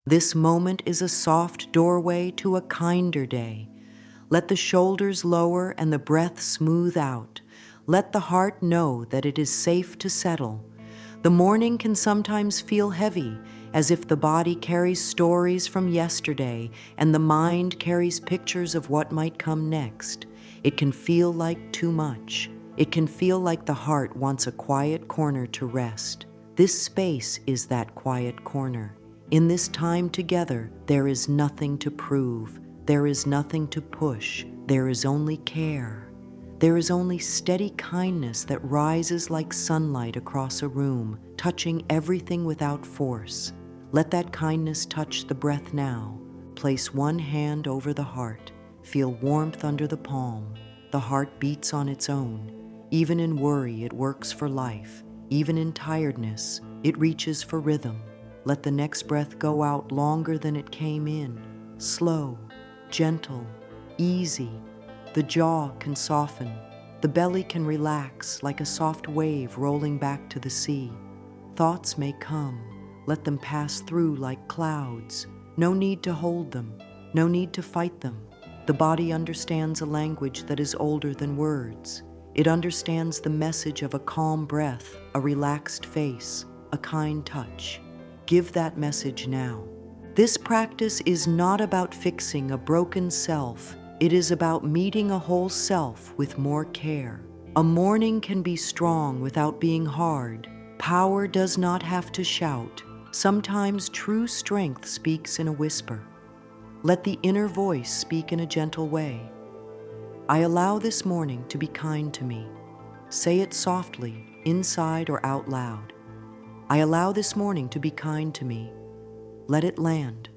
This moment is a soft doorway to a kinder day. Let the shoulders lower and the breath smooth out. Let the heart know that it is safe to settle. The morning can sometimes feel heavy, as if the body carries stories from yesterday and the mind carries pictures of what might come next. It can feel like too much. It can feel like the heart wants a quiet corner to rest. This space is that quiet corner. In this time together, there is nothing to prove. There is nothing to push. There is only care. There is only steady kindness that rises like sunlight across a room, touching everything without force. Let that kindness touch the breath now. Place one hand over the heart. Feel warmth under the palm. The heart beats on its own. Even in worry, it works for life. Even in tiredness, it reaches for rhythm. Let the next breath go out longer than it came in. Slow, gentle, easy. The jaw can soften. The belly can relax like a soft wave rolling back to the sea. Thoughts may come. Let them pass through like clouds. No need to hold them. No need to fight them. The body understands a language that is older than words. It understands the message of a calm breath, a relaxed face, a kind touch. Give that message now. This practice is not about fixing a broken self. It is about meeting a whole self with more care. A morning can be strong without being hard. Power does not have to shout. Sometimes true strength speaks in a whisper. Let the inner voice speak in a gentle way. I allow this morning to be kind to me. Say it softly, inside or out loud. I allow this morning to be kind to me. Let it land.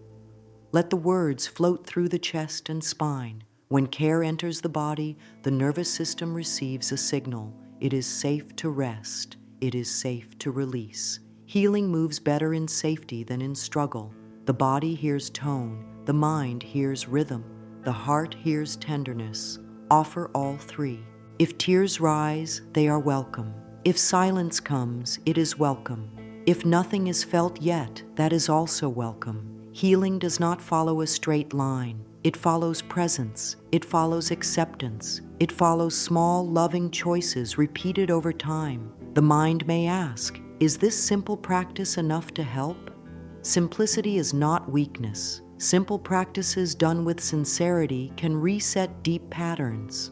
Let the words float through the chest and spine. When care enters the body, the nervous system receives a signal. It is safe to rest. It is safe to release. Healing moves better in safety than in struggle. The body hears tone. The mind hears rhythm. The heart hears tenderness. Offer all three. If tears rise, they are welcome. If silence comes, it is welcome. If nothing is felt yet, that is also welcome. Healing does not follow a straight line. It follows presence. It follows acceptance. It follows small, loving choices repeated over time. The mind may ask, is this simple practice enough to help? Simplicity is not weakness. Simple practices done with sincerity can reset deep patterns.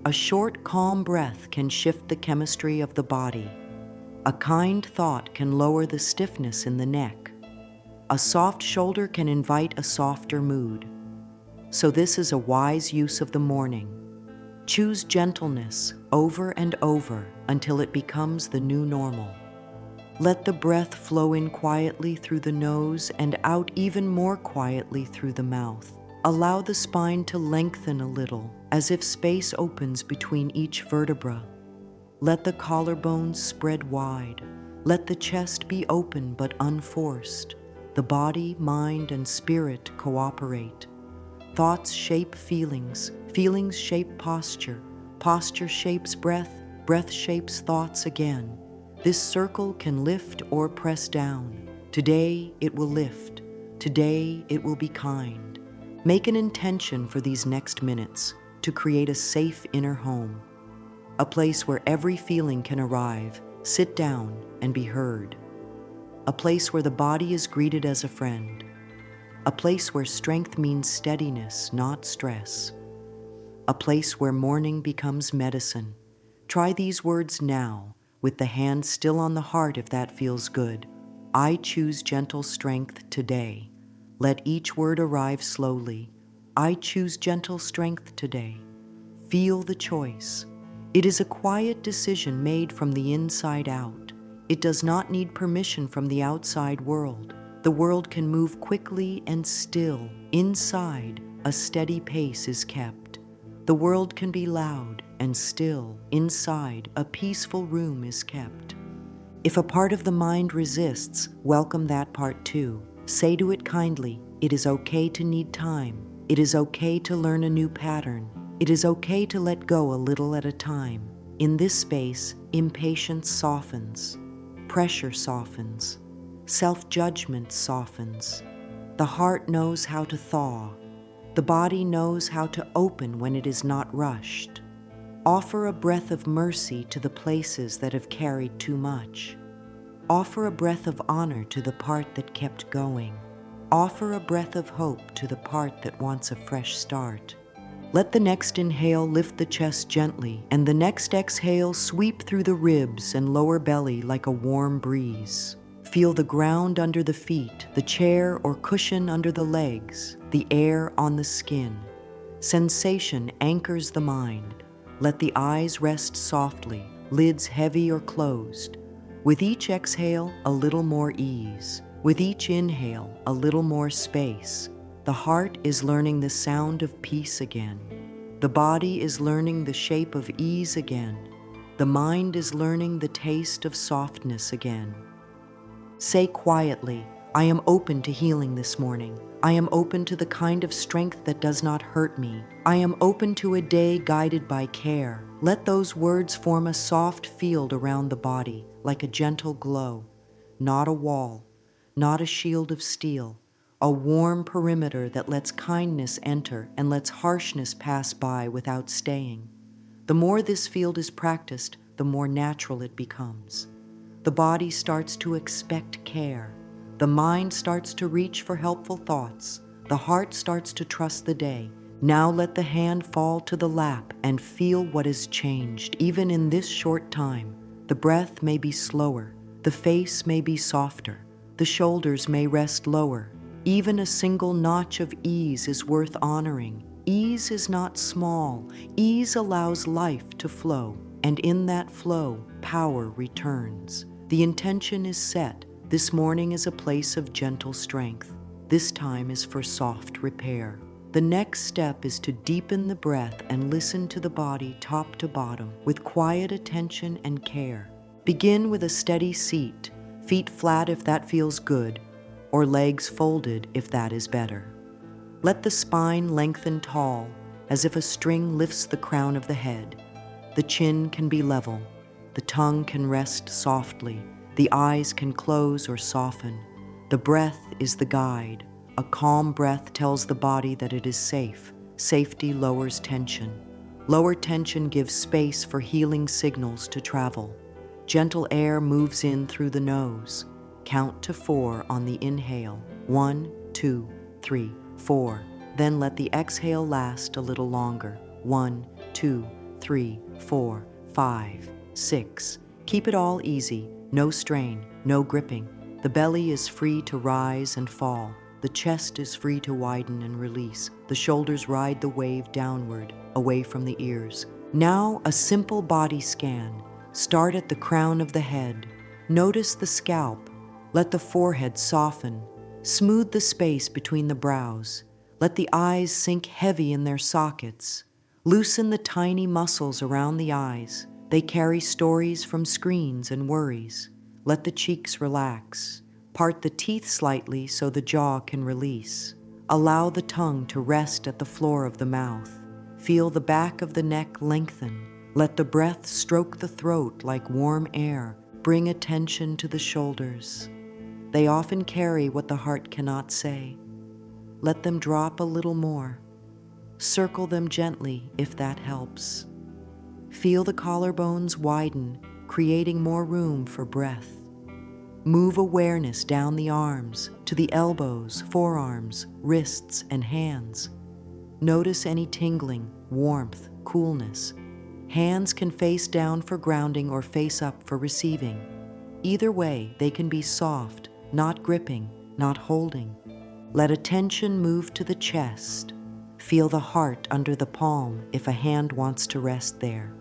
A short, calm breath can shift the chemistry of the body. A kind thought can lower the stiffness in the neck. A soft shoulder can invite a softer mood. So this is a wise use of the morning. Choose gentleness over and over until it becomes the new normal. Let the breath flow in quietly through the nose and out even more quietly through the mouth. Allow the spine to lengthen a little, as if space opens between each vertebra. Let the collarbones spread wide. Let the chest be open but unforced. The body, mind, and spirit cooperate. Thoughts shape feelings. Feelings shape posture. Posture shapes breath. Breath shapes thoughts again. This circle can lift or press down. Today it will lift. Today it will be kind. Make an intention for these next minutes to create a safe inner home. A place where every feeling can arrive, sit down, and be heard. A place where the body is greeted as a friend. A place where strength means steadiness, not stress. A place where morning becomes medicine. Try these words now, with the hand still on the heart if that feels good. I choose gentle strength today. Let each word arrive slowly. I choose gentle strength today. Feel the choice. It is a quiet decision made from the inside out. It does not need permission from the outside world. The world can move quickly and still. Inside, a steady pace is kept. The world can be loud and still. Inside, a peaceful room is kept. If a part of the mind resists, welcome that part too. Say to it kindly, it is okay to need time. It is okay to learn a new pattern. It is okay to let go a little at a time. In this space, impatience softens. Pressure softens. Self-judgment softens. The heart knows how to thaw. The body knows how to open when it is not rushed. Offer a breath of mercy to the places that have carried too much. Offer a breath of honor to the part that kept going. Offer a breath of hope to the part that wants a fresh start. Let the next inhale lift the chest gently, and the next exhale sweep through the ribs and lower belly like a warm breeze. Feel the ground under the feet, the chair or cushion under the legs, the air on the skin. Sensation anchors the mind. Let the eyes rest softly, lids heavy or closed. With each exhale, a little more ease. With each inhale, a little more space. The heart is learning the sound of peace again. The body is learning the shape of ease again. The mind is learning the taste of softness again. Say quietly, I am open to healing this morning. I am open to the kind of strength that does not hurt me. I am open to a day guided by care. Let those words form a soft field around the body, like a gentle glow. Not a wall, not a shield of steel, a warm perimeter that lets kindness enter and lets harshness pass by without staying. The more this field is practiced, the more natural it becomes. The body starts to expect care. The mind starts to reach for helpful thoughts. The heart starts to trust the day. Now let the hand fall to the lap and feel what is changed, even in this short time. The breath may be slower. The face may be softer. The shoulders may rest lower. Even a single notch of ease is worth honoring. Ease is not small. Ease allows life to flow, and in that flow, power returns. The intention is set. This morning is a place of gentle strength. This time is for soft repair. The next step is to deepen the breath and listen to the body top to bottom with quiet attention and care. Begin with a steady seat, feet flat if that feels good, or legs folded if that is better. Let the spine lengthen tall, as if a string lifts the crown of the head. The chin can be level. The tongue can rest softly. The eyes can close or soften. The breath is the guide. A calm breath tells the body that it is safe. Safety lowers tension. Lower tension gives space for healing signals to travel. Gentle air moves in through the nose. Count to 4 on the inhale. 1, 2, 3, 4. Then let the exhale last a little longer. 1, 2, 3, 4, 5, 6. Keep it all easy. No strain, no gripping. The belly is free to rise and fall. The chest is free to widen and release. The shoulders ride the wave downward, away from the ears. Now, a simple body scan. Start at the crown of the head. Notice the scalp. Let the forehead soften. Smooth the space between the brows. Let the eyes sink heavy in their sockets. Loosen the tiny muscles around the eyes. They carry stories from screens and worries. Let the cheeks relax. Part the teeth slightly so the jaw can release. Allow the tongue to rest at the floor of the mouth. Feel the back of the neck lengthen. Let the breath stroke the throat like warm air. Bring attention to the shoulders. They often carry what the heart cannot say. Let them drop a little more. Circle them gently if that helps. Feel the collarbones widen, creating more room for breath. Move awareness down the arms, to the elbows, forearms, wrists, and hands. Notice any tingling, warmth, coolness. Hands can face down for grounding or face up for receiving. Either way, they can be soft, not gripping, not holding. Let attention move to the chest. Feel the heart under the palm if a hand wants to rest there.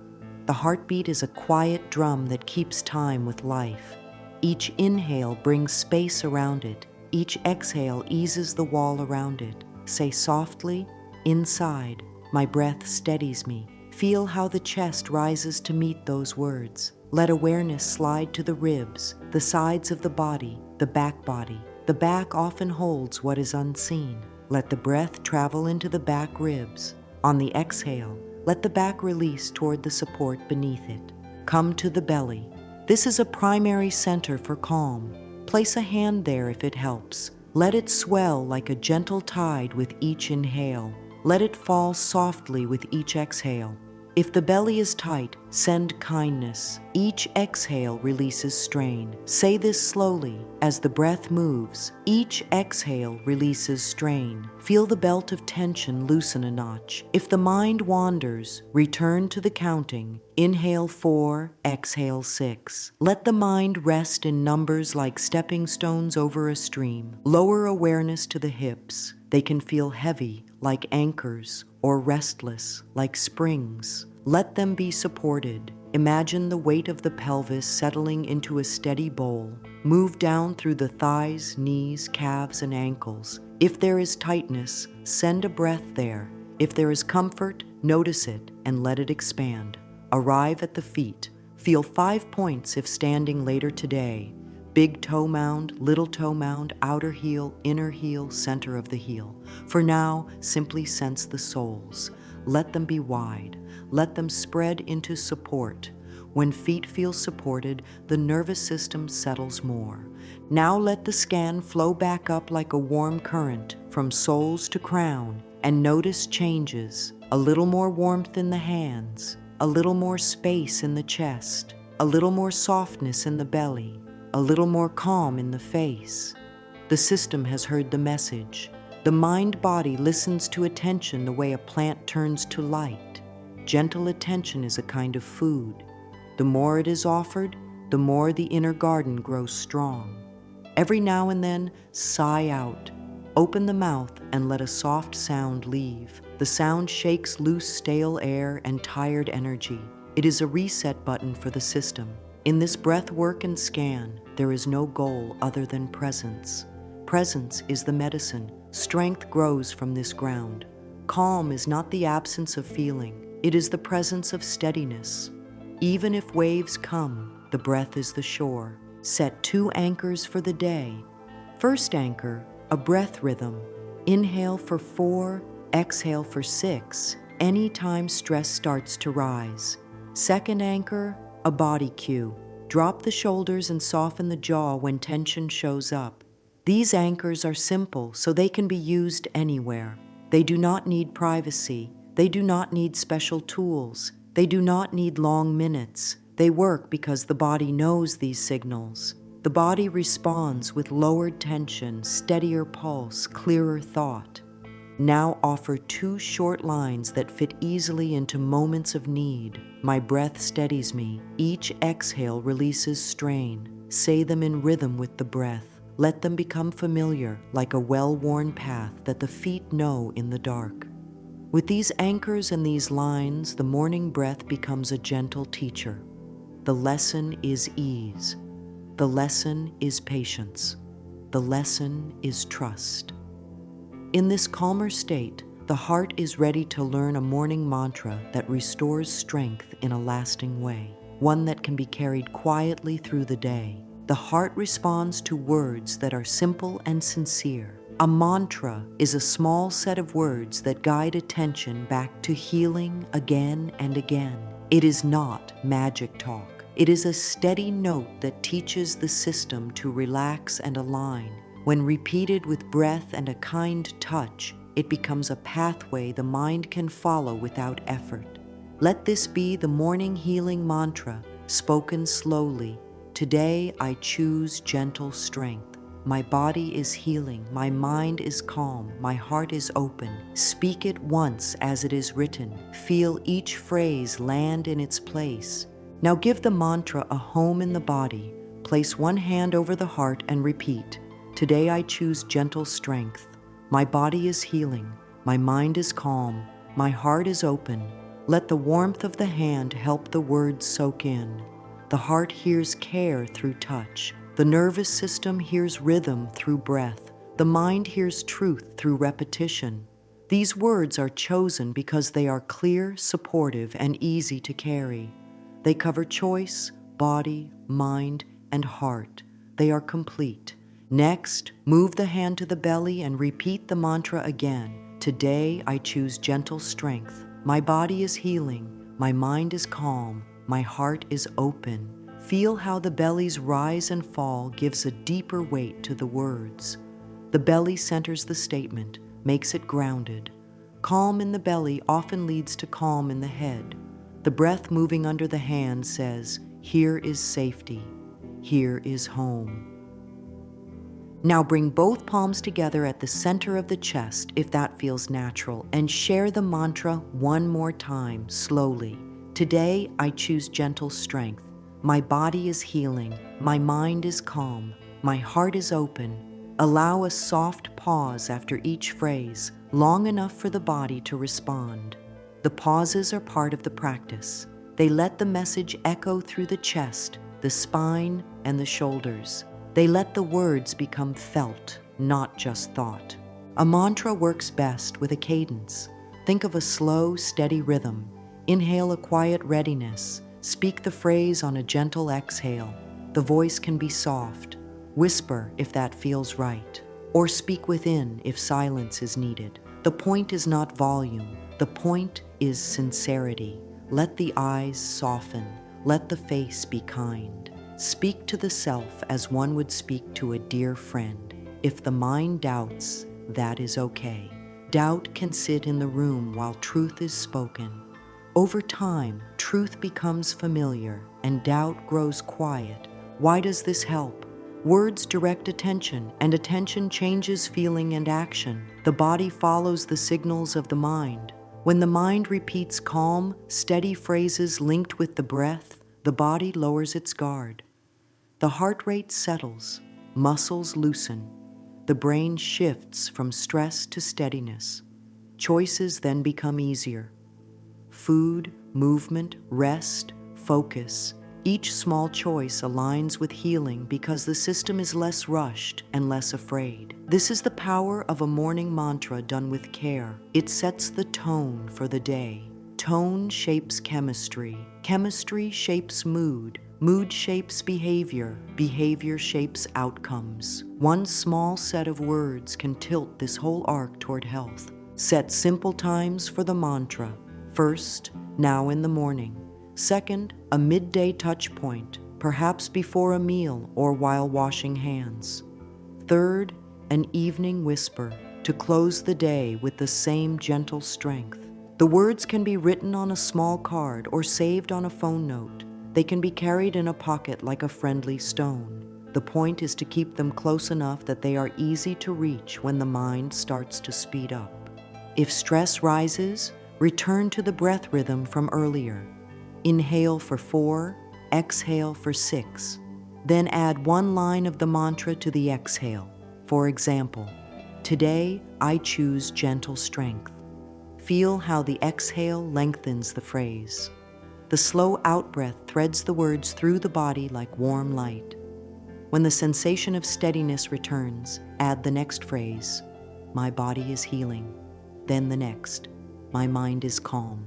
The heartbeat is a quiet drum that keeps time with life. Each inhale brings space around it. Each exhale eases the wall around it. Say softly, inside, my breath steadies me. Feel how the chest rises to meet those words. Let awareness slide to the ribs, the sides of the body, the back body. The back often holds what is unseen. Let the breath travel into the back ribs. On the exhale, let the back release toward the support beneath it. Come to the belly. This is a primary center for calm. Place a hand there if it helps. Let it swell like a gentle tide with each inhale. Let it fall softly with each exhale. If the belly is tight, send kindness. Each exhale releases strain. Say this slowly as the breath moves. Each exhale releases strain. Feel the belt of tension loosen a notch. If the mind wanders, return to the counting. Inhale 4, exhale 6. Let the mind rest in numbers like stepping stones over a stream. Lower awareness to the hips. They can feel heavy, like anchors, or restless, like springs. Let them be supported. Imagine the weight of the pelvis settling into a steady bowl. Move down through the thighs, knees, calves, and ankles. If there is tightness, send a breath there. If there is comfort, notice it and let it expand. Arrive at the feet. Feel 5 points if standing later today. Big toe mound, little toe mound, outer heel, inner heel, center of the heel. For now, simply sense the soles. Let them be wide. Let them spread into support. When feet feel supported, the nervous system settles more. Now let the scan flow back up like a warm current from soles to crown, and notice changes. A little more warmth in the hands, a little more space in the chest, a little more softness in the belly, a little more calm in the face. The system has heard the message. The mind-body listens to attention the way a plant turns to light. Gentle attention is a kind of food. The more it is offered, the more the inner garden grows strong. Every now and then, sigh out. Open the mouth and let a soft sound leave. The sound shakes loose stale air and tired energy. It is a reset button for the system. In this breath work and scan, there is no goal other than presence. Presence is the medicine. Strength grows from this ground. Calm is not the absence of feeling. It is the presence of steadiness. Even if waves come, the breath is the shore. Set 2 anchors for the day. First anchor, a breath rhythm. Inhale for 4, exhale for 6, anytime stress starts to rise. Second anchor, a body cue. Drop the shoulders and soften the jaw when tension shows up. These anchors are simple, so they can be used anywhere. They do not need privacy. They do not need special tools. They do not need long minutes. They work because the body knows these signals. The body responds with lowered tension, steadier pulse, clearer thought. Now offer 2 short lines that fit easily into moments of need. My breath steadies me. Each exhale releases strain. Say them in rhythm with the breath. Let them become familiar, like a well-worn path that the feet know in the dark. With these anchors and these lines, the morning breath becomes a gentle teacher. The lesson is ease. The lesson is patience. The lesson is trust. In this calmer state, the heart is ready to learn a morning mantra that restores strength in a lasting way, one that can be carried quietly through the day. The heart responds to words that are simple and sincere. A mantra is a small set of words that guide attention back to healing again and again. It is not magic talk. It is a steady note that teaches the system to relax and align. When repeated with breath and a kind touch, it becomes a pathway the mind can follow without effort. Let this be the morning healing mantra, spoken slowly. Today I choose gentle strength. My body is healing, my mind is calm, my heart is open. Speak it once as it is written. Feel each phrase land in its place. Now give the mantra a home in the body. Place one hand over the heart and repeat. Today I choose gentle strength. My body is healing, my mind is calm, my heart is open. Let the warmth of the hand help the words soak in. The heart hears care through touch. The nervous system hears rhythm through breath. The mind hears truth through repetition. These words are chosen because they are clear, supportive, and easy to carry. They cover choice, body, mind, and heart. They are complete. Next, move the hand to the belly and repeat the mantra again. Today, I choose gentle strength. My body is healing. My mind is calm. My heart is open. Feel how the belly's rise and fall gives a deeper weight to the words. The belly centers the statement, makes it grounded. Calm in the belly often leads to calm in the head. The breath moving under the hand says, "Here is safety. Here is home." Now bring both palms together at the center of the chest if that feels natural, and share the mantra one more time, slowly. Today, I choose gentle strength. My body is healing. My mind is calm. My heart is open. Allow a soft pause after each phrase, long enough for the body to respond. The pauses are part of the practice. They let the message echo through the chest, the spine, and the shoulders. They let the words become felt, not just thought. A mantra works best with a cadence. Think of a slow, steady rhythm. Inhale a quiet readiness. Speak the phrase on a gentle exhale. The voice can be soft. Whisper if that feels right, or speak within if silence is needed. The point is not volume. The point is sincerity. Let the eyes soften. Let the face be kind. Speak to the self as one would speak to a dear friend. If the mind doubts, that is okay. Doubt can sit in the room while truth is spoken. Over time, truth becomes familiar and doubt grows quiet. Why does this help? Words direct attention, and attention changes feeling and action. The body follows the signals of the mind. When the mind repeats calm, steady phrases linked with the breath, the body lowers its guard. The heart rate settles, muscles loosen. The brain shifts from stress to steadiness. Choices then become easier. Food, movement, rest, focus. Each small choice aligns with healing because the system is less rushed and less afraid. This is the power of a morning mantra done with care. It sets the tone for the day. Tone shapes chemistry. Chemistry shapes mood. Mood shapes behavior. Behavior shapes outcomes. One small set of words can tilt this whole arc toward health. Set simple times for the mantra. First, now in the morning. Second, a midday touch point, perhaps before a meal or while washing hands. Third, an evening whisper to close the day with the same gentle strength. The words can be written on a small card or saved on a phone note. They can be carried in a pocket like a friendly stone. The point is to keep them close enough that they are easy to reach when the mind starts to speed up. If stress rises, return to the breath rhythm from earlier. Inhale for 4, exhale for 6. Then add one line of the mantra to the exhale. For example, today I choose gentle strength. Feel how the exhale lengthens the phrase. The slow out-breath threads the words through the body like warm light. When the sensation of steadiness returns, add the next phrase, my body is healing. Then the next, my mind is calm.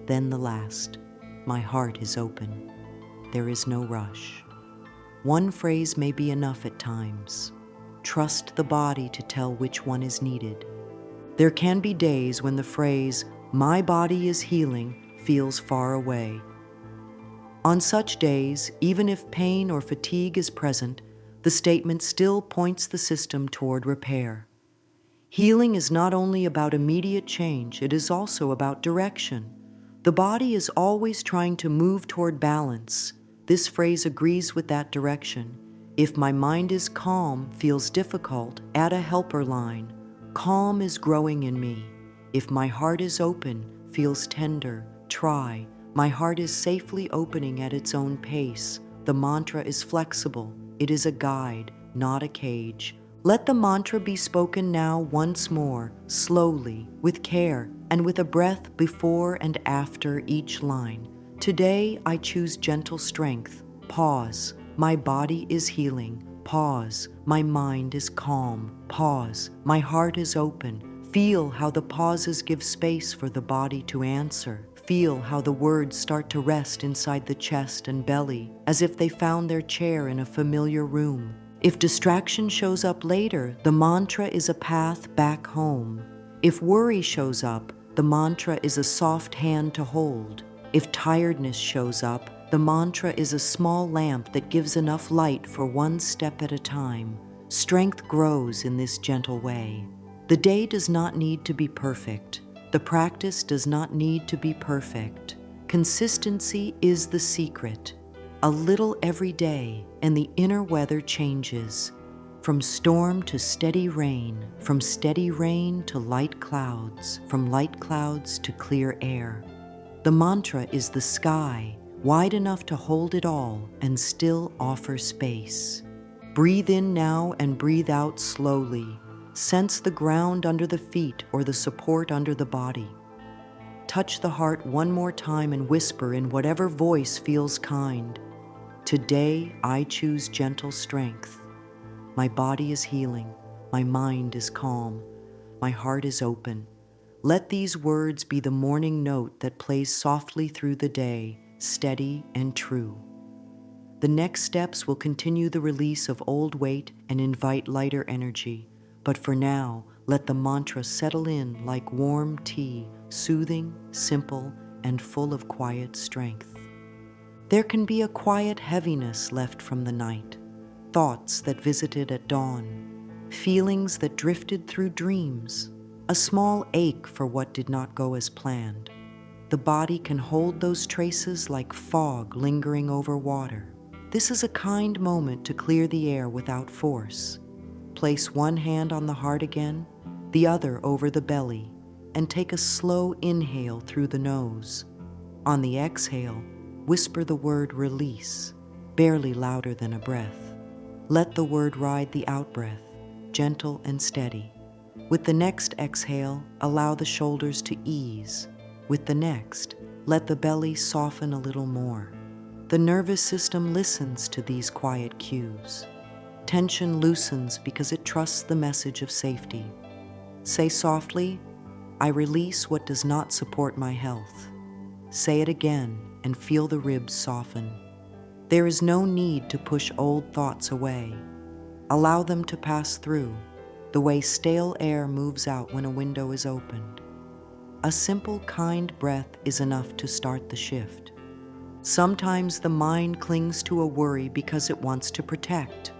Then the last, my heart is open. There is no rush. One phrase may be enough at times. Trust the body to tell which one is needed. There can be days when the phrase, my body is healing, feels far away. On such days, even if pain or fatigue is present, the statement still points the system toward repair. Healing is not only about immediate change, it is also about direction. The body is always trying to move toward balance. This phrase agrees with that direction. If my mind is calm, feels difficult, add a helper line. Calm is growing in me. If my heart is open, feels tender, try. My heart is safely opening at its own pace. The mantra is flexible. It is a guide, not a cage. Let the mantra be spoken now once more, slowly, with care, and with a breath before and after each line. Today, I choose gentle strength. Pause. My body is healing. Pause. My mind is calm. Pause. My heart is open. Feel how the pauses give space for the body to answer. Feel how the words start to rest inside the chest and belly, as if they found their chair in a familiar room. If distraction shows up later, the mantra is a path back home. If worry shows up, the mantra is a soft hand to hold. If tiredness shows up, the mantra is a small lamp that gives enough light for one step at a time. Strength grows in this gentle way. The day does not need to be perfect. The practice does not need to be perfect. Consistency is the secret. A little every day, and the inner weather changes. From storm to steady rain, from steady rain to light clouds, from light clouds to clear air. The mantra is the sky, wide enough to hold it all and still offer space. Breathe in now and breathe out slowly. Sense the ground under the feet or the support under the body. Touch the heart one more time and whisper in whatever voice feels kind. Today, I choose gentle strength. My body is healing. My mind is calm. My heart is open. Let these words be the morning note that plays softly through the day, steady and true. The next steps will continue the release of old weight and invite lighter energy. But for now, let the mantra settle in like warm tea, soothing, simple, and full of quiet strength. There can be a quiet heaviness left from the night, thoughts that visited at dawn, feelings that drifted through dreams, a small ache for what did not go as planned. The body can hold those traces like fog lingering over water. This is a kind moment to clear the air without force. Place one hand on the heart again, the other over the belly, and take a slow inhale through the nose. On the exhale, whisper the word release, barely louder than a breath. Let the word ride the outbreath, gentle and steady. With the next exhale, allow the shoulders to ease. With the next, let the belly soften a little more. The nervous system listens to these quiet cues. Tension loosens because it trusts the message of safety. Say softly, I release what does not support my health. Say it again and feel the ribs soften. There is no need to push old thoughts away. Allow them to pass through, the way stale air moves out when a window is opened. A simple, kind breath is enough to start the shift. Sometimes the mind clings to a worry because it wants to protect.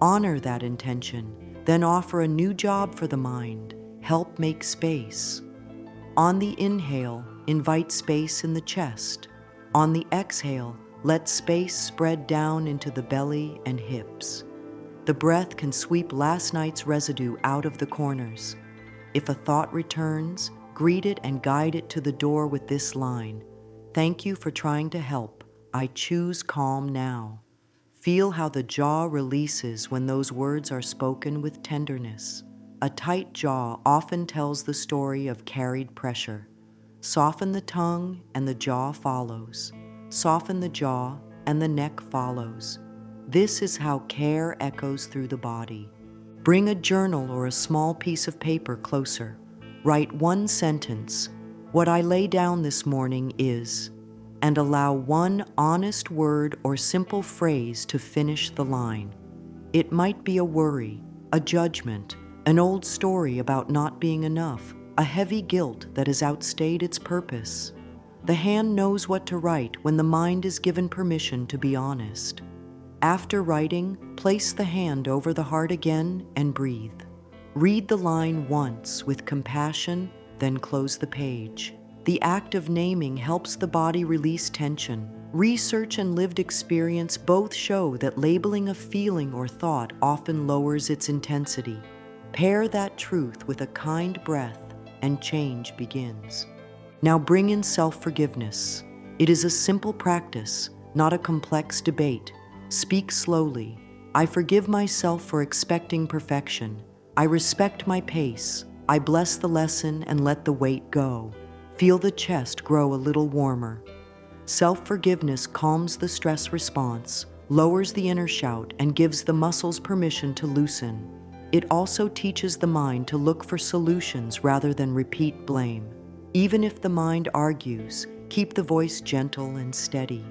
Honor that intention, then offer a new job for the mind. Help make space. On the inhale, invite space in the chest. On the exhale, let space spread down into the belly and hips. The breath can sweep last night's residue out of the corners. If a thought returns, greet it and guide it to the door with this line: thank you for trying to help. I choose calm now. Feel how the jaw releases when those words are spoken with tenderness. A tight jaw often tells the story of carried pressure. Soften the tongue and the jaw follows. Soften the jaw and the neck follows. This is how care echoes through the body. Bring a journal or a small piece of paper closer. Write one sentence, what I lay down this morning is, and allow one honest word or simple phrase to finish the line. It might be a worry, a judgment, an old story about not being enough, a heavy guilt that has outstayed its purpose. The hand knows what to write when the mind is given permission to be honest. After writing, place the hand over the heart again and breathe. Read the line once with compassion, then close the page. The act of naming helps the body release tension. Research and lived experience both show that labeling a feeling or thought often lowers its intensity. Pair that truth with a kind breath, and change begins. Now bring in self-forgiveness. It is a simple practice, not a complex debate. Speak slowly. I forgive myself for expecting perfection. I respect my pace. I bless the lesson and let the weight go. Feel the chest grow a little warmer. Self-forgiveness calms the stress response, lowers the inner shout, and gives the muscles permission to loosen. It also teaches the mind to look for solutions rather than repeat blame. Even if the mind argues, keep the voice gentle and steady.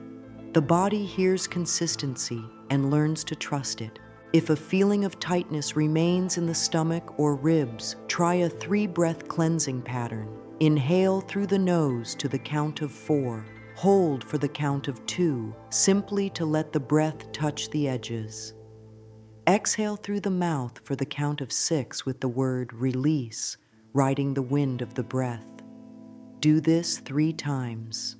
The body hears consistency and learns to trust it. If a feeling of tightness remains in the stomach or ribs, try a 3-breath cleansing pattern. Inhale through the nose to the count of 4. Hold for the count of 2, simply to let the breath touch the edges. Exhale through the mouth for the count of 6 with the word release, riding the wind of the breath. Do this 3 times.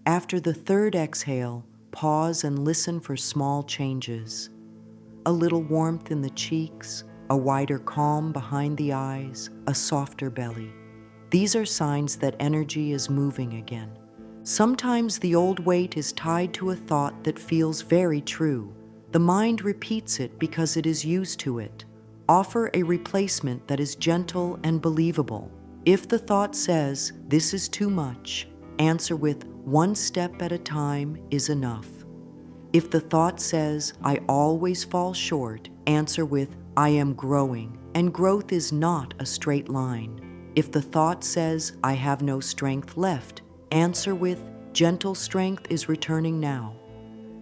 After the third exhale, pause and listen for small changes. A little warmth in the cheeks, a wider calm behind the eyes, a softer belly. These are signs that energy is moving again. Sometimes the old weight is tied to a thought that feels very true. The mind repeats it because it is used to it. Offer a replacement that is gentle and believable. If the thought says, "This is too much," answer with, "One step at a time is enough." If the thought says, "I always fall short," answer with, "I am growing, and growth is not a straight line." If the thought says, "I have no strength left," answer with, "Gentle strength is returning now."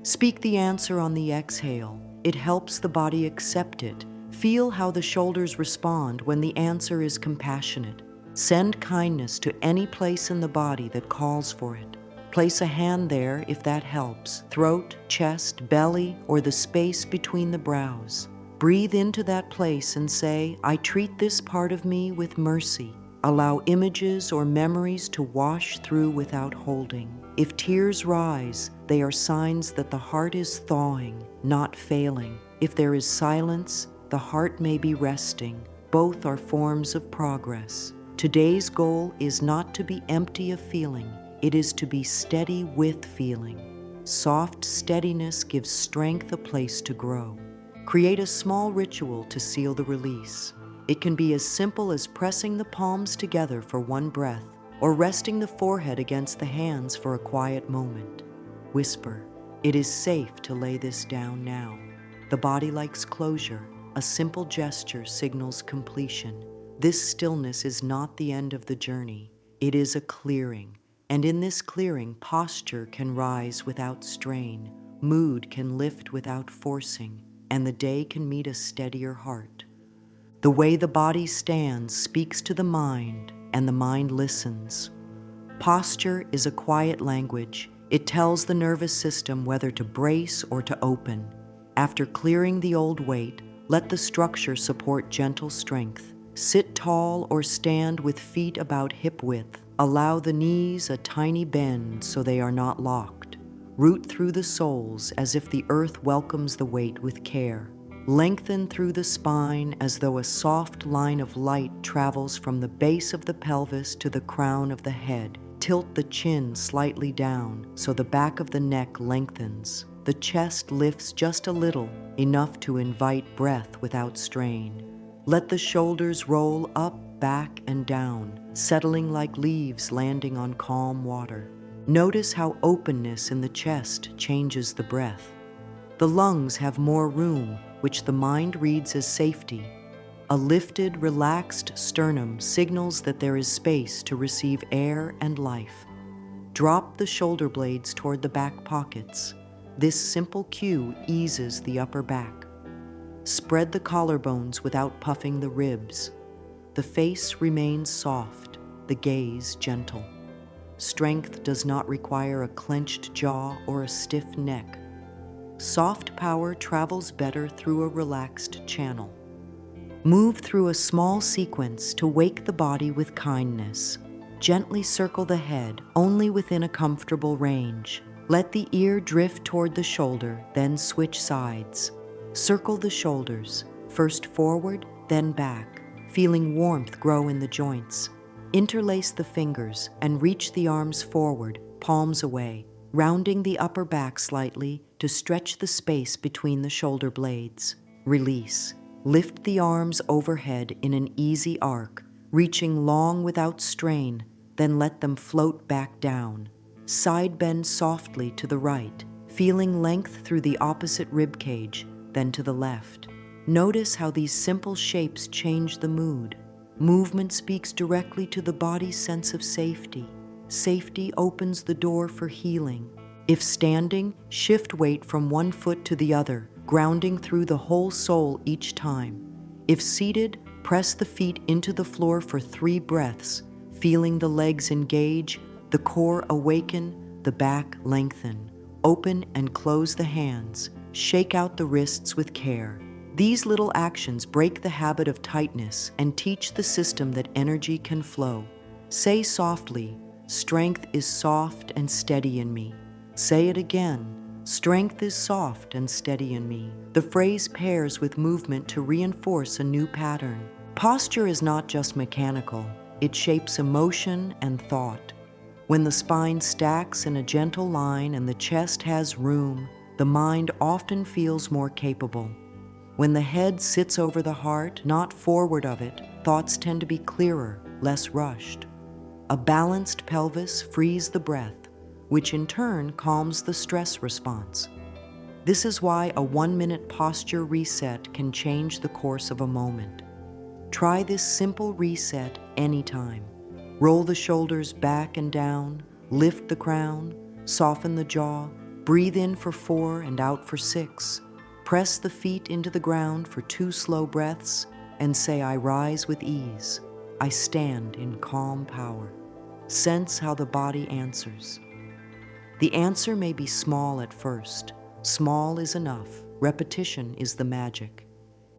Speak the answer on the exhale. It helps the body accept it. Feel how the shoulders respond when the answer is compassionate. Send kindness to any place in the body that calls for it. Place a hand there if that helps, throat, chest, belly, or the space between the brows. Breathe into that place and say, "I treat this part of me with mercy." Allow images or memories to wash through without holding. If tears rise, they are signs that the heart is thawing, not failing. If there is silence, the heart may be resting. Both are forms of progress. Today's goal is not to be empty of feeling. It is to be steady with feeling. Soft steadiness gives strength a place to grow. Create a small ritual to seal the release. It can be as simple as pressing the palms together for one breath, or resting the forehead against the hands for a quiet moment. Whisper, "It is safe to lay this down now." The body likes closure. A simple gesture signals completion. This stillness is not the end of the journey. It is a clearing. And in this clearing, posture can rise without strain, mood can lift without forcing, and the day can meet a steadier heart. The way the body stands speaks to the mind, and the mind listens. Posture is a quiet language. It tells the nervous system whether to brace or to open. After clearing the old weight, let the structure support gentle strength. Sit tall or stand with feet about hip width. Allow the knees a tiny bend so they are not locked. Root through the soles as if the earth welcomes the weight with care. Lengthen through the spine as though a soft line of light travels from the base of the pelvis to the crown of the head. Tilt the chin slightly down so the back of the neck lengthens. The chest lifts just a little, enough to invite breath without strain. Let the shoulders roll up, back, and down, settling like leaves landing on calm water. Notice how openness in the chest changes the breath. The lungs have more room, which the mind reads as safety. A lifted, relaxed sternum signals that there is space to receive air and life. Drop the shoulder blades toward the back pockets. This simple cue eases the upper back. Spread the collarbones without puffing the ribs. The face remains soft, the gaze gentle. Strength does not require a clenched jaw or a stiff neck. Soft power travels better through a relaxed channel. Move through a small sequence to wake the body with kindness. Gently circle the head, only within a comfortable range. Let the ear drift toward the shoulder, then switch sides. Circle the shoulders, first forward, then back, feeling warmth grow in the joints. Interlace the fingers and reach the arms forward, palms away, rounding the upper back slightly to stretch the space between the shoulder blades. Release. Lift the arms overhead in an easy arc, reaching long without strain, then let them float back down. Side bend softly to the right, feeling length through the opposite rib cage, then to the left. Notice how these simple shapes change the mood. Movement speaks directly to the body's sense of safety. Safety opens the door for healing. If standing, shift weight from one foot to the other, grounding through the whole soul each time. If seated, press the feet into the floor for 3 breaths, feeling the legs engage, the core awaken, the back lengthen. Open and close the hands. Shake out the wrists with care. These little actions break the habit of tightness and teach the system that energy can flow. Say softly, "Strength is soft and steady in me." Say it again, "Strength is soft and steady in me." The phrase pairs with movement to reinforce a new pattern. Posture is not just mechanical, it shapes emotion and thought. When the spine stacks in a gentle line and the chest has room, the mind often feels more capable. When the head sits over the heart, not forward of it, thoughts tend to be clearer, less rushed. A balanced pelvis frees the breath, which in turn calms the stress response. This is why a 1-minute posture reset can change the course of a moment. Try this simple reset anytime. Roll the shoulders back and down, lift the crown, soften the jaw, breathe in for 4 and out for 6. Press the feet into the ground for 2 slow breaths and say, "I rise with ease. I stand in calm power." Sense how the body answers. The answer may be small at first. Small is enough. Repetition is the magic.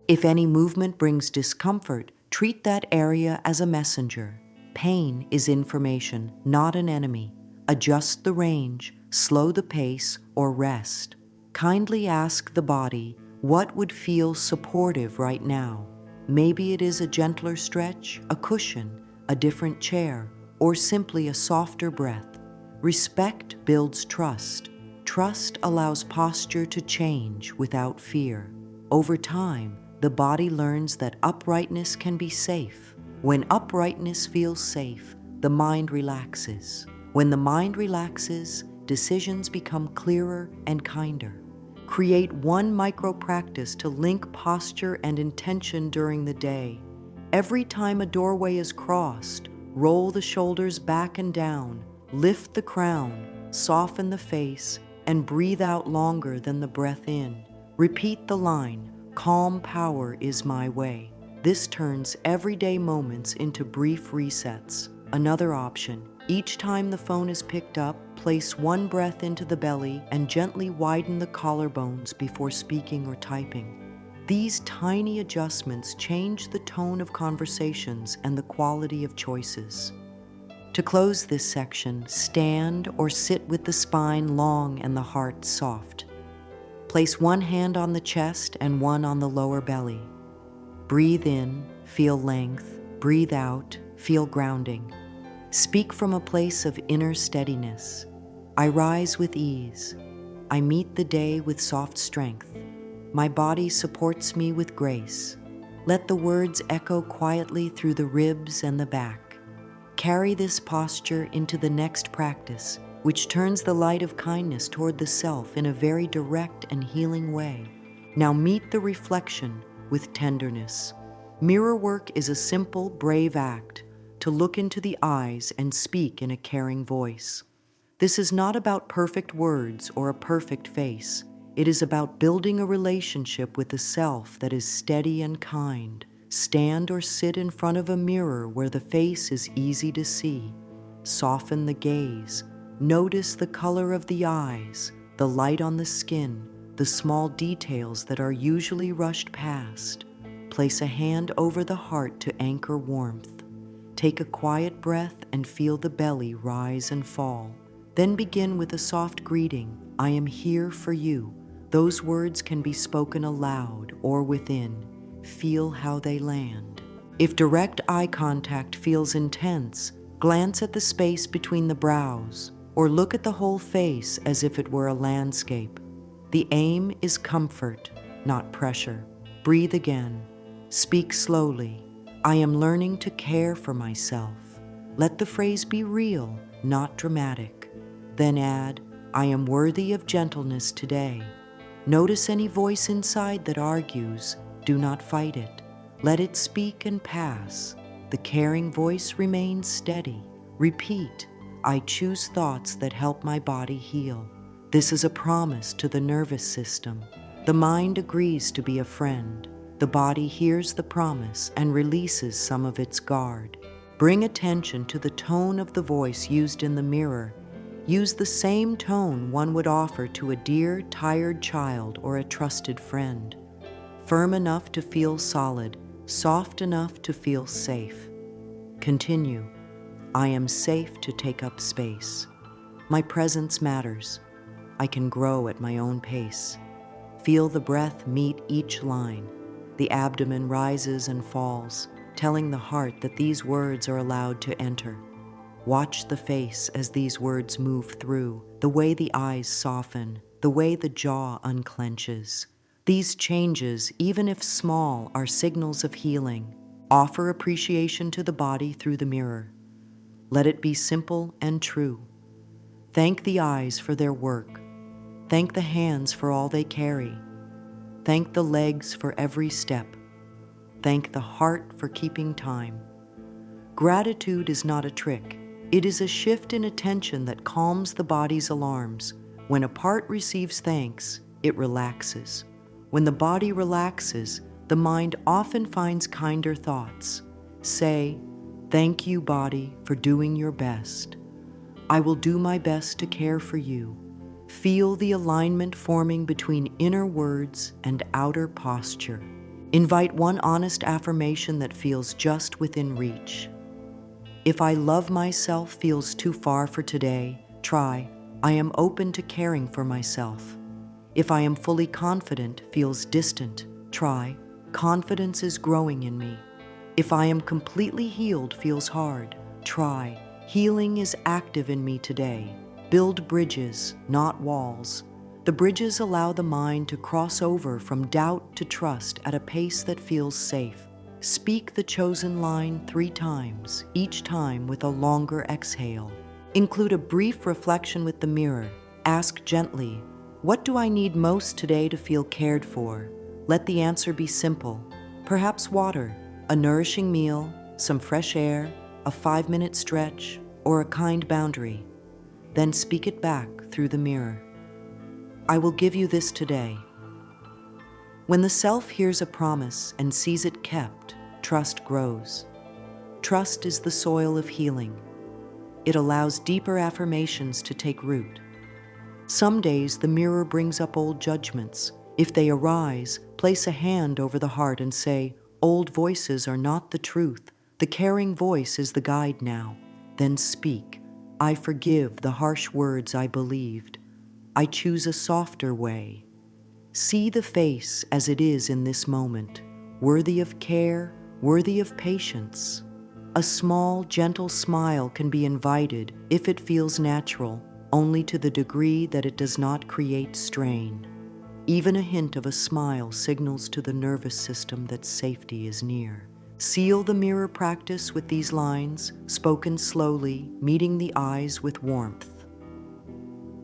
If any movement brings discomfort, treat that area as a messenger. Pain is information, not an enemy. Adjust the range, slow the pace, or rest. Kindly ask the body, what would feel supportive right now? Maybe it is a gentler stretch, a cushion, a different chair, or simply a softer breath. Respect builds trust. Trust allows posture to change without fear. Over time, the body learns that uprightness can be safe. When uprightness feels safe, the mind relaxes. When the mind relaxes, decisions become clearer and kinder. Create one micro practice to link posture and intention during the day. Every time a doorway is crossed, roll the shoulders back and down, lift the crown, soften the face, and breathe out longer than the breath in. Repeat the line, "Calm power is my way." This turns everyday moments into brief resets. Another option, each time the phone is picked up, place one breath into the belly and gently widen the collarbones before speaking or typing. These tiny adjustments change the tone of conversations and the quality of choices. To close this section, stand or sit with the spine long and the heart soft. Place one hand on the chest and one on the lower belly. Breathe in, feel length. Breathe out, feel grounding. Speak from a place of inner steadiness. I rise with ease. I meet the day with soft strength. My body supports me with grace. Let the words echo quietly through the ribs and the back. Carry this posture into the next practice, which turns the light of kindness toward the self in a very direct and healing way. Now meet the reflection with tenderness. Mirror work is a simple, brave act to look into the eyes and speak in a caring voice. This is not about perfect words or a perfect face. It is about building a relationship with the self that is steady and kind. Stand or sit in front of a mirror where the face is easy to see. Soften the gaze. Notice the color of the eyes, the light on the skin, the small details that are usually rushed past. Place a hand over the heart to anchor warmth. Take a quiet breath and feel the belly rise and fall. Then begin with a soft greeting, "I am here for you." Those words can be spoken aloud or within. Feel how they land. If direct eye contact feels intense, glance at the space between the brows, or look at the whole face as if it were a landscape. The aim is comfort, not pressure. Breathe again. Speak slowly. I am learning to care for myself. Let the phrase be real, not dramatic. Then add, I am worthy of gentleness today. Notice any voice inside that argues. Do not fight it. Let it speak and pass. The caring voice remains steady. Repeat, I choose thoughts that help my body heal. This is a promise to the nervous system. The mind agrees to be a friend. The body hears the promise and releases some of its guard. Bring attention to the tone of the voice used in the mirror. Use the same tone one would offer to a dear, tired child or a trusted friend. firm enough to feel solid, soft enough to feel safe. Continue. I am safe to take up space. My presence matters. I can grow at my own pace. Feel the breath meet each line. The abdomen rises and falls, telling the heart that these words are allowed to enter. Watch the face as these words move through, the way the eyes soften, the way the jaw unclenches. These changes, even if small, are signals of healing. Offer appreciation to the body through the mirror. Let it be simple and true. Thank the eyes for their work. Thank the hands for all they carry. Thank the legs for every step. Thank the heart for keeping time. Gratitude is not a trick. It is a shift in attention that calms the body's alarms. When a part receives thanks, it relaxes. When the body relaxes, the mind often finds kinder thoughts. Say, "Thank you, body, for doing your best. I will do my best to care for you." Feel the alignment forming between inner words and outer posture. Invite one honest affirmation that feels just within reach. If I love myself feels too far for today, try, I am open to caring for myself. If I am fully confident feels distant, try, confidence is growing in me. If I am completely healed feels hard, try, healing is active in me today. Build bridges, not walls. The bridges allow the mind to cross over from doubt to trust at a pace that feels safe. Speak the chosen line 3 times, each time with a longer exhale. Include a brief reflection with the mirror. Ask gently, "What do I need most today to feel cared for?" Let the answer be simple. Perhaps water, a nourishing meal, some fresh air, a 5-minute stretch, or a kind boundary. Then speak it back through the mirror. I will give you this today. When the self hears a promise and sees it kept, trust grows. Trust is the soil of healing. It allows deeper affirmations to take root. Some days the mirror brings up old judgments. If they arise, place a hand over the heart and say, "Old voices are not the truth. The caring voice is the guide now." Then speak, "I forgive the harsh words I believed. I choose a softer way." See the face as it is in this moment, worthy of care, worthy of patience. A small, gentle smile can be invited if it feels natural, only to the degree that it does not create strain. Even a hint of a smile signals to the nervous system that safety is near. Seal the mirror practice with these lines, spoken slowly, meeting the eyes with warmth.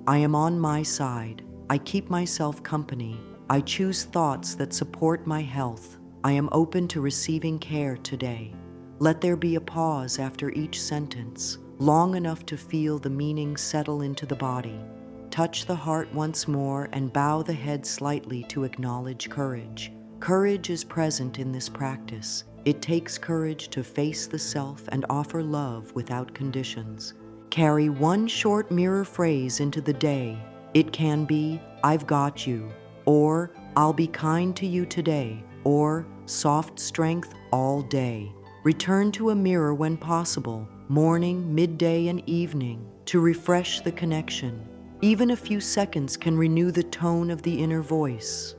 I am on my side. I keep myself company. I choose thoughts that support my health. I am open to receiving care today. Let there be a pause after each sentence, long enough to feel the meaning settle into the body. Touch the heart once more and bow the head slightly to acknowledge courage. Courage is present in this practice. It takes courage to face the self and offer love without conditions. Carry one short mirror phrase into the day. It can be, "I've got you," or "I'll be kind to you today," or "Soft strength all day." Return to a mirror when possible, morning, midday, and evening, to refresh the connection. Even a few seconds can renew the tone of the inner voice.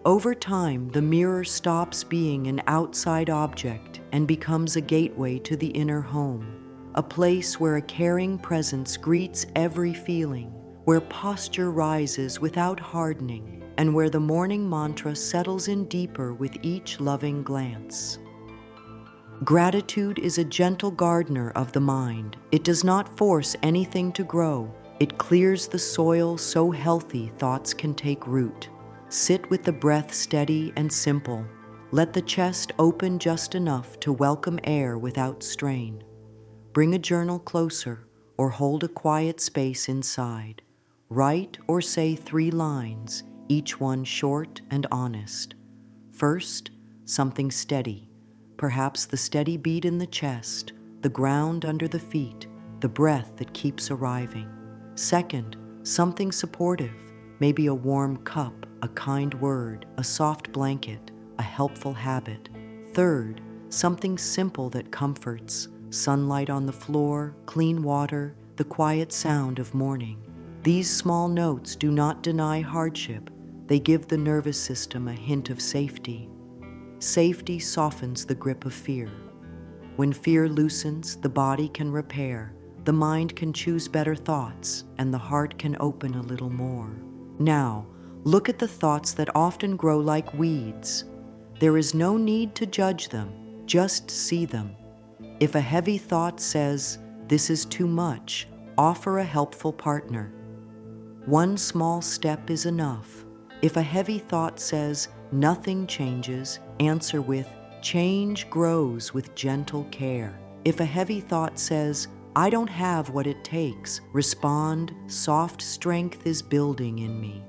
Over time, the mirror stops being an outside object and becomes a gateway to the inner home, a place where a caring presence greets every feeling, where posture rises without hardening, and where the morning mantra settles in deeper with each loving glance. Gratitude is a gentle gardener of the mind. It does not force anything to grow. It clears the soil so healthy thoughts can take root. Sit with the breath steady and simple. Let the chest open just enough to welcome air without strain. Bring a journal closer or hold a quiet space inside. Write or say 3 lines, each one short and honest. First, something steady. Perhaps the steady beat in the chest, the ground under the feet, the breath that keeps arriving. Second, something supportive, maybe a warm cup, a kind word, a soft blanket. a helpful habit. Third, something simple that comforts: sunlight on the floor, clean water, the quiet sound of morning. These small notes do not deny hardship. They give the nervous system a hint of safety. Safety softens the grip of fear. When fear loosens, the body can repair, the mind can choose better thoughts, and the heart can open a little more. Now, look at the thoughts that often grow like weeds. There is no need to judge them, just see them. If a heavy thought says, "This is too much," offer a helpful partner. One small step is enough. If a heavy thought says, "Nothing changes," answer with, "Change grows with gentle care." If a heavy thought says, "I don't have what it takes," respond, "Soft strength is building in me."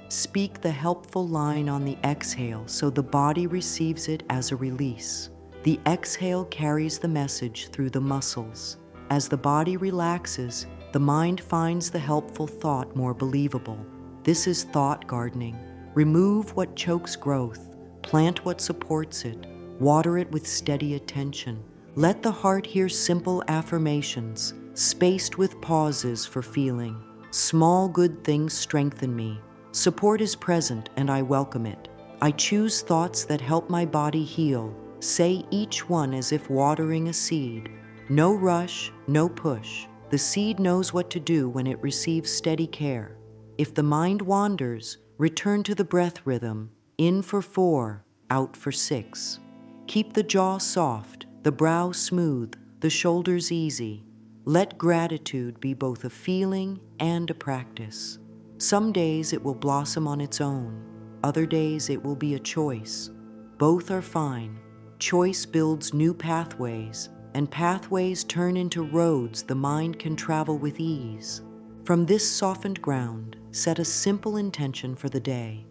Speak the helpful line on the exhale so the body receives it as a release. The exhale carries the message through the muscles. As the body relaxes, the mind finds the helpful thought more believable. This is thought gardening. Remove what chokes growth, plant what supports it, water it with steady attention. Let the heart hear simple affirmations, spaced with pauses for feeling. Small good things strengthen me. Support is present and I welcome it. I choose thoughts that help my body heal. Say each one as if watering a seed. No rush, no push. The seed knows what to do when it receives steady care. If the mind wanders, return to the breath rhythm. In for 4, out for 6. Keep the jaw soft, the brow smooth, the shoulders easy. Let gratitude be both a feeling and a practice. Some days it will blossom on its own. Other days it will be a choice. Both are fine. Choice builds new pathways, and pathways turn into roads the mind can travel with ease. From this softened ground, set a simple intention for the day.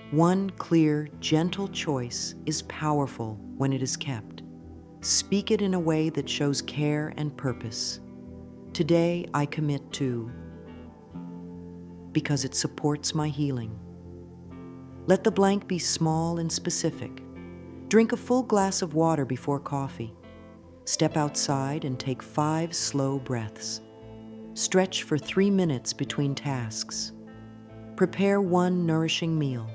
One clear, gentle choice is powerful when it is kept. Speak it in a way that shows care and purpose. Today I commit to, because it supports my healing. Let the blank be small and specific. Drink a full glass of water before coffee. Step outside and take 5 slow breaths. Stretch for 3 minutes between tasks. Prepare one nourishing meal.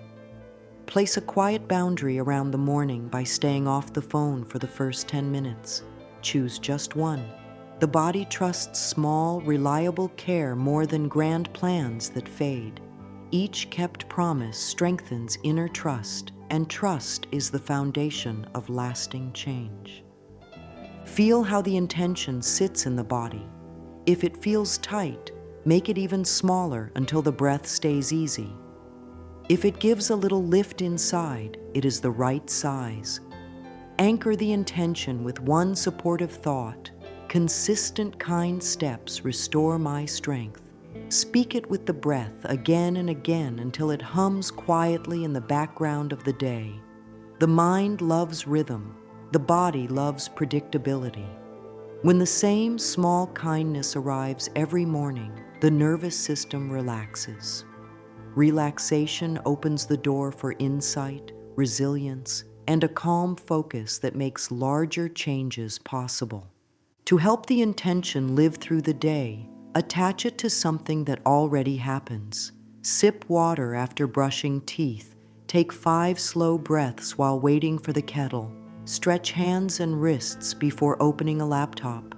Place a quiet boundary around the morning by staying off the phone for the first 10 minutes. Choose just one. The body trusts small, reliable care more than grand plans that fade. Each kept promise strengthens inner trust, and trust is the foundation of lasting change. Feel how the intention sits in the body. If it feels tight, make it even smaller until the breath stays easy. If it gives a little lift inside, it is the right size. Anchor the intention with one supportive thought. Consistent, kind steps restore my strength. Speak it with the breath again and again until it hums quietly in the background of the day. The mind loves rhythm. The body loves predictability. When the same small kindness arrives every morning, the nervous system relaxes. Relaxation opens the door for insight, resilience, and a calm focus that makes larger changes possible. To help the intention live through the day, attach it to something that already happens. Sip water after brushing teeth. Take 5 slow breaths while waiting for the kettle. Stretch hands and wrists before opening a laptop.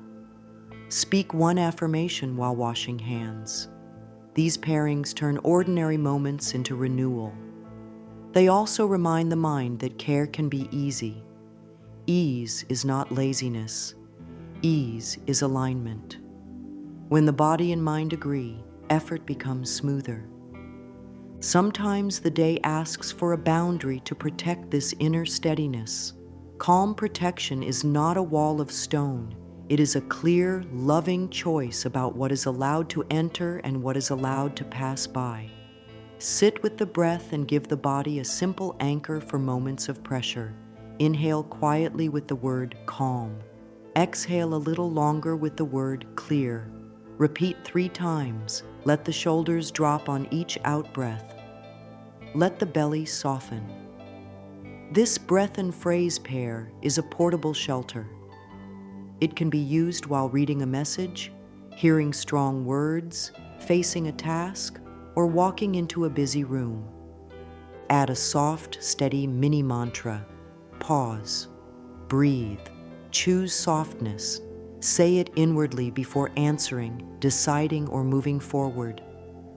Speak one affirmation while washing hands. These pairings turn ordinary moments into renewal. They also remind the mind that care can be easy. Ease is not laziness. Ease is alignment. When the body and mind agree, effort becomes smoother. Sometimes the day asks for a boundary to protect this inner steadiness. Calm protection is not a wall of stone. It is a clear, loving choice about what is allowed to enter and what is allowed to pass by. Sit with the breath and give the body a simple anchor for moments of pressure. Inhale quietly with the word calm. Exhale a little longer with the word clear. Repeat 3 times. Let the shoulders drop on each out-breath. Let the belly soften. This breath and phrase pair is a portable shelter. It can be used while reading a message, hearing strong words, facing a task, or walking into a busy room. Add a soft, steady mini mantra. Pause. Breathe. Choose softness. Say it inwardly before answering, deciding, or moving forward.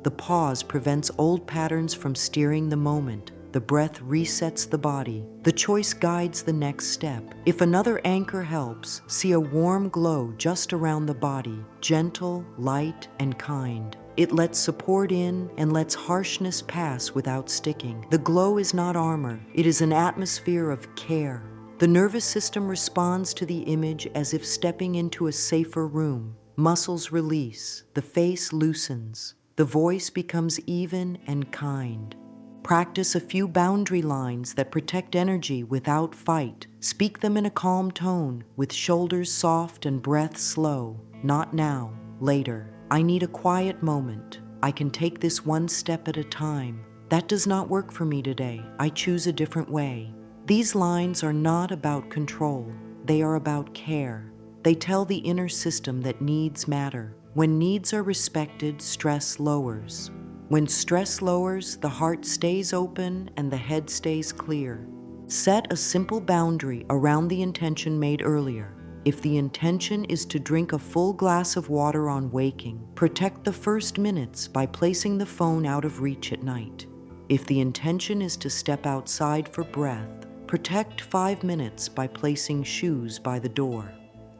The pause prevents old patterns from steering the moment. The breath resets the body. The choice guides the next step. If another anchor helps, see a warm glow just around the body, gentle, light, and kind. It lets support in and lets harshness pass without sticking. The glow is not armor. It is an atmosphere of care. The nervous system responds to the image as if stepping into a safer room. Muscles release. The face loosens. The voice becomes even and kind. Practice a few boundary lines that protect energy without fight. Speak them in a calm tone, with shoulders soft and breath slow. Not now, later. I need a quiet moment. I can take this one step at a time. That does not work for me today. I choose a different way. These lines are not about control. They are about care. They tell the inner system that needs matter. When needs are respected, stress lowers. When stress lowers, the heart stays open and the head stays clear. Set a simple boundary around the intention made earlier. If the intention is to drink a full glass of water on waking, protect the first minutes by placing the phone out of reach at night. If the intention is to step outside for breath, protect 5 minutes by placing shoes by the door.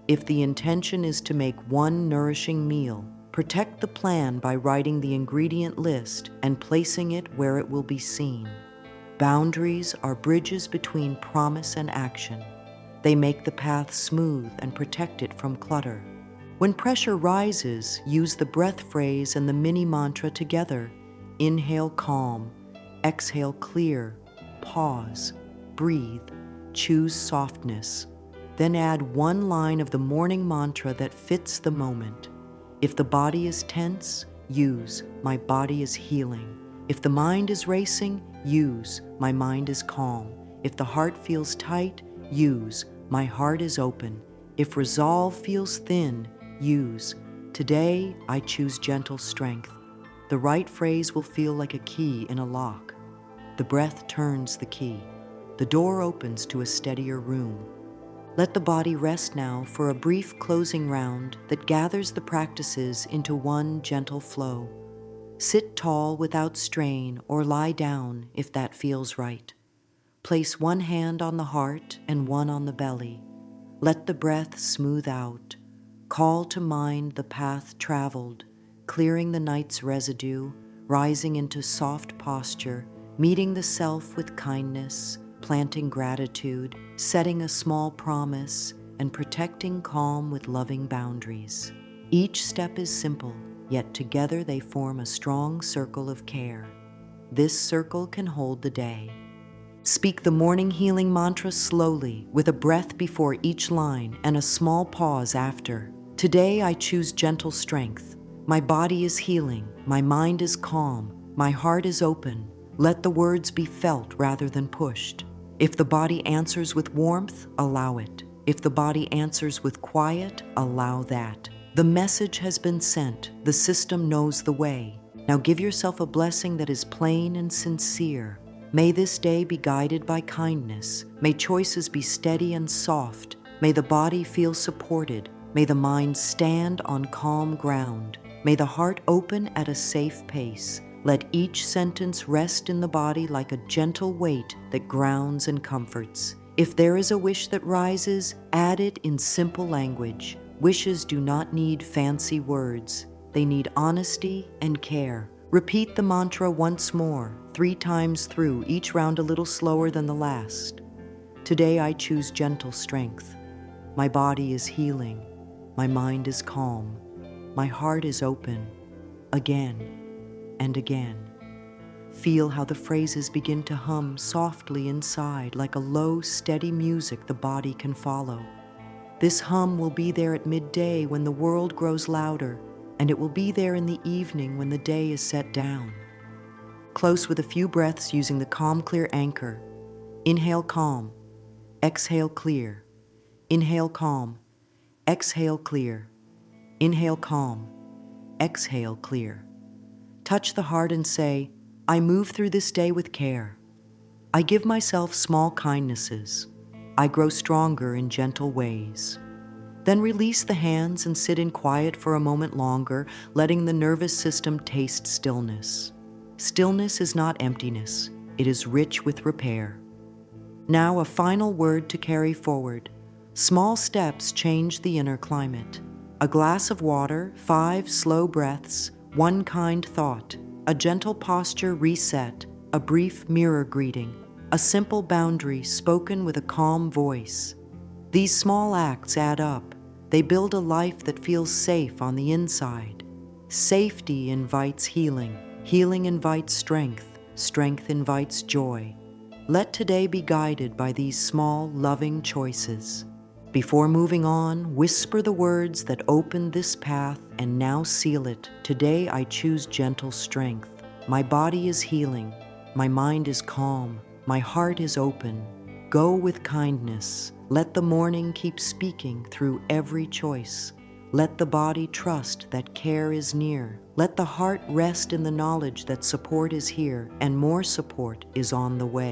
If the intention is to make one nourishing meal, protect the plan by writing the ingredient list and placing it where it will be seen. Boundaries are bridges between promise and action. They make the path smooth and protect it from clutter. When pressure rises, use the breath phrase and the mini mantra together. Inhale calm, exhale clear, pause, breathe, choose softness. Then add one line of the morning mantra that fits the moment. If the body is tense, use my body is healing. If the mind is racing, use my mind is calm. If the heart feels tight, use my heart is open. If resolve feels thin, use today I choose gentle strength. The right phrase will feel like a key in a lock. The breath turns the key. The door opens to a steadier room. Let the body rest now for a brief closing round that gathers the practices into one gentle flow. Sit tall without strain or lie down if that feels right. Place one hand on the heart and one on the belly. Let the breath smooth out. Call to mind the path traveled, clearing the night's residue, rising into soft posture, meeting the self with kindness, planting gratitude, setting a small promise, and protecting calm with loving boundaries. Each step is simple, yet together they form a strong circle of care. This circle can hold the day. Speak the morning healing mantra slowly, with a breath before each line and a small pause after. Today I choose gentle strength. My body is healing, my mind is calm, my heart is open. Let the words be felt rather than pushed. If the body answers with warmth, allow it. If the body answers with quiet, allow that. The message has been sent. The system knows the way. Now give yourself a blessing that is plain and sincere. May this day be guided by kindness. May choices be steady and soft. May the body feel supported. May the mind stand on calm ground. May the heart open at a safe pace. Let each sentence rest in the body like a gentle weight that grounds and comforts. If there is a wish that rises, add it in simple language. Wishes do not need fancy words. They need honesty and care. Repeat the mantra once more, 3 times through, each round a little slower than the last. Today I choose gentle strength. My body is healing. My mind is calm. My heart is open. Again and again. Feel how the phrases begin to hum softly inside, like a low, steady music the body can follow. This hum will be there at midday when the world grows louder, and it will be there in the evening when the day is set down. Close with a few breaths using the calm, clear anchor. Inhale calm, exhale clear. Inhale calm, exhale clear. Inhale calm, exhale clear. Touch the heart and say, I move through this day with care. I give myself small kindnesses. I grow stronger in gentle ways. Then release the hands and sit in quiet for a moment longer, letting the nervous system taste stillness. Stillness is not emptiness. It is rich with repair. Now a final word to carry forward. Small steps change the inner climate. A glass of water, 5 slow breaths, 1 kind thought, a gentle posture reset, a brief mirror greeting, a simple boundary spoken with a calm voice. These small acts add up. They build a life that feels safe on the inside. Safety invites healing. Healing invites strength. Strength invites joy. Let today be guided by these small, loving choices. Before moving on, whisper the words that opened this path and now seal it. Today I choose gentle strength. My body is healing. My mind is calm. My heart is open. Go with kindness. Let the morning keep speaking through every choice. Let the body trust that care is near. Let the heart rest in the knowledge that support is here and more support is on the way.